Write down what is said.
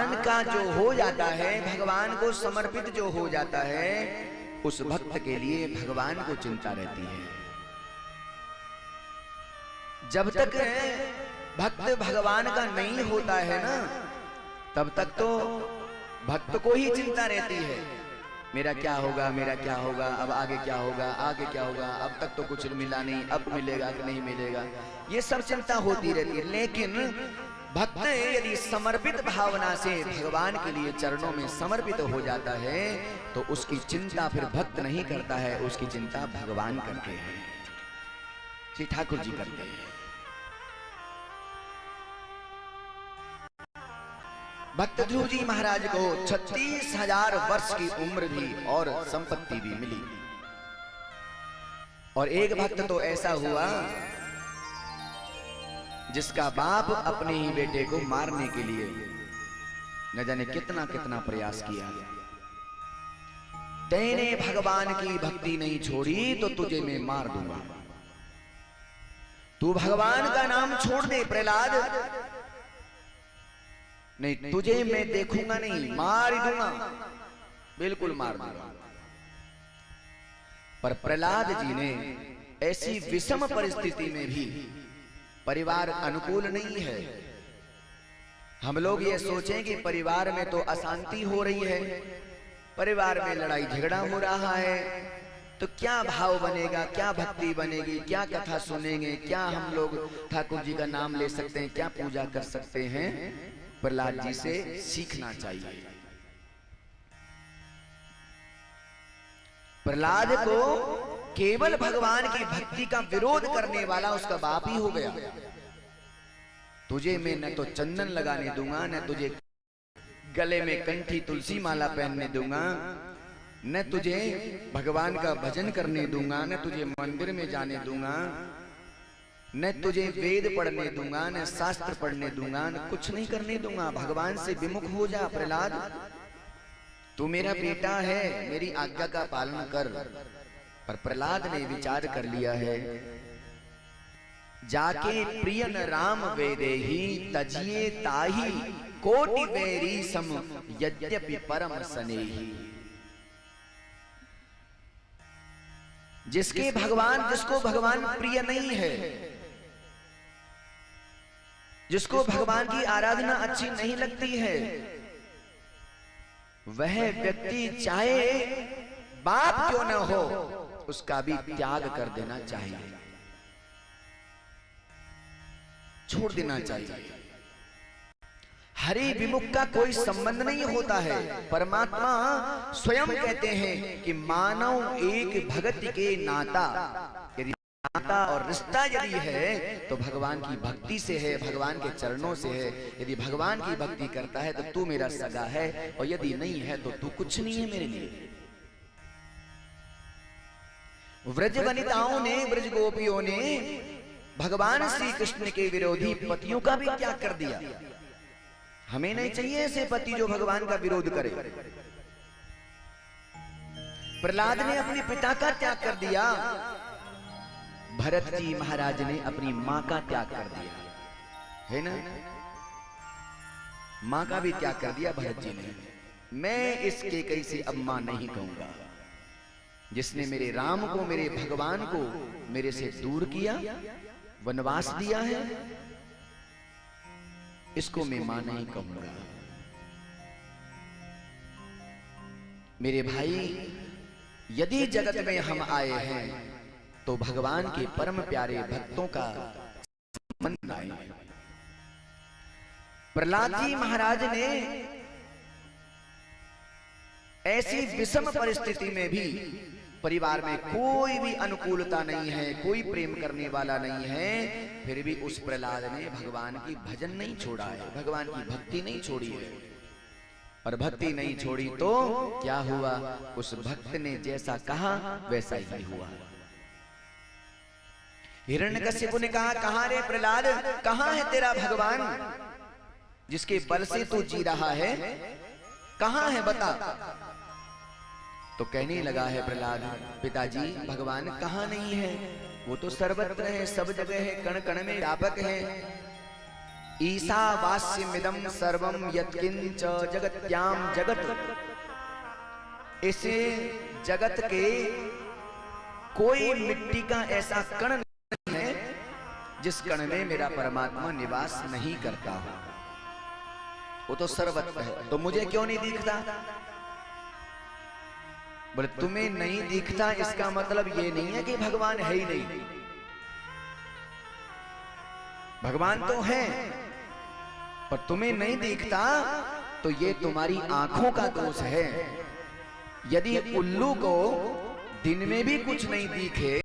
भगवान का जो हो जाता है, भगवान को समर्पित जो हो जाता है, उस भक्त के लिए भगवान को चिंता रहती है। जब तक भक्त भगवान का नहीं होता है ना, तब तक तो भक्त को ही चिंता रहती है, मेरा क्या होगा, मेरा क्या होगा, अब आगे क्या होगा, आगे क्या होगा, अब तक तो कुछ मिला नहीं, अब मिलेगा कि नहीं मिलेगा, ये सब चिंता होती रहती है। लेकिन भक्त यदि समर्पित भावना से भगवान के लिए चरणों में समर्पित हो जाता है, तो उसकी चिंता फिर भक्त नहीं करता है, उसकी चिंता भगवान करते हैं, श्री ठाकुर जी करते हैं। भक्त ध्रुव जी महाराज को 36,000 वर्ष की उम्र भी और संपत्ति भी मिली। और एक भक्त तो ऐसा हुआ जिसका बाप अपने ही बेटे को मारने के लिए न जाने कितना कितना प्रयास किया। तेने भगवान की भक्ति नहीं छोड़ी तो तुझे मैं मार दूंगा, तू भगवान का नाम छोड़ दे प्रहलाद, नहीं तुझे मैं देखूंगा नहीं, मार ही दूंगा, बिल्कुल मार दूंगा। पर प्रहलाद जी ने ऐसी विषम परिस्थिति में भी, परिवार अनुकूल नहीं है, हम लोग ये सोचें कि परिवार में तो अशांति हो रही है, परिवार में लड़ाई झगड़ा हो रहा है, तो क्या भाव बनेगा, क्या भक्ति बनेगी, क्या कथा सुनेंगे, क्या हम लोग ठाकुर जी का नाम ले सकते हैं, क्या पूजा कर सकते हैं। प्रहलाद जी से सीखना चाहिए। प्रहलाद को केवल भगवान की भक्ति का विरोध करने वाला उसका बाप ही हो गया। तुझे मैं न तो चंदन लगाने दूंगा, न तुझे गले में कंठी तुलसी माला पहनने दूंगा, न तुझे भगवान का भजन करने दूंगा, न तुझे मंदिर में जाने दूंगा, न तुझे वेद पढ़ने दूंगा, न शास्त्र पढ़ने दूंगा, न कुछ नहीं करने दूंगा। भगवान से विमुख हो जा प्रहलाद, तू मेरा बेटा है, मेरी आज्ञा का पालन कर। पर प्रहलाद ने विचार कर लिया है, जाके प्रियन राम वेदे ही तजिए ताही कोटि वेरी सम यद्यपि परम स्नेही। जिसको भगवान प्रिय नहीं है, जिसको भगवान की आराधना अच्छी नहीं लगती है, वह व्यक्ति चाहे बाप क्यों न हो, उसका भी त्याग कर देना चाहिए, छोड़ देना चाहिए। हरि विमुख का कोई संबंध नहीं होता है। परमात्मा स्वयं कहते हैं कि मानव एक भगत के नाता, यदि नाता और रिश्ता यदि है तो भगवान की भक्ति से है, भगवान के चरणों से है। यदि भगवान की भक्ति करता है तो तू मेरा सगा है, और यदि नहीं है तो तू कुछ नहीं है मेरे लिए। व्रज वनिताओं ने, व्रज गोपियों ने भगवान श्री कृष्ण के विरोधी पतियों का भी त्याग कर दिया। हमें नहीं चाहिए ऐसे पति जो भगवान का विरोध करे। प्रहलाद ने अपने पिता का त्याग कर दिया, भरत जी महाराज ने अपनी मां का त्याग कर दिया, है ना? मां का भी त्याग कर दिया भरत जी ने। मैं इसके कैसे अब मां नहीं कहूंगा, जिसने मेरे राम को, मेरे भगवान को मेरे से दूर किया, वनवास दिया है, इसको मैं मां नहीं कहूंगा। मेरे भाई, यदि जगत में हम आए हैं तो भगवान के परम प्यारे भक्तों का संबंध आए। प्रहलाद जी महाराज ने ऐसी विषम परिस्थिति में भी, परिवार में कोई भी अनुकूलता नहीं है, कोई प्रेम करने वाला नहीं है, फिर भी उस प्रहलाद ने भगवान की भजन नहीं छोड़ा है, भगवान की भक्ति नहीं छोड़ी है। और भक्ति नहीं छोड़ी तो क्या हुआ? उस भक्त ने जैसा कहा वैसा ही हुआ। हिरण्यकश्यप ने कहा, कहां रे प्रहलाद, कहां है तेरा भगवान जिसके बल से तू जी रहा है, कहां है बता? तो कहने लगा है प्रहलाद, पिताजी भगवान कहां नहीं है, वो तो सर्वत्र है, सब जगह है, कण कण में व्यापक है। ईशावास्यमिदं सर्वं यत्किंच जगत्याम जगत, इसे जगत के कोई मिट्टी का ऐसा कण नहीं है जिस कण में मेरा परमात्मा निवास नहीं करता हो। वो तो सर्वत्र है, तो मुझे क्यों नहीं दिखता? बोले तुम्हें नहीं दिखता इसका मतलब ये नहीं है कि भगवान है ही नहीं। भगवान तो है, पर तुम्हें नहीं दिखता तो ये तुम्हारी आंखों का दोष है। यदि उल्लू को दिन में भी कुछ नहीं दिखे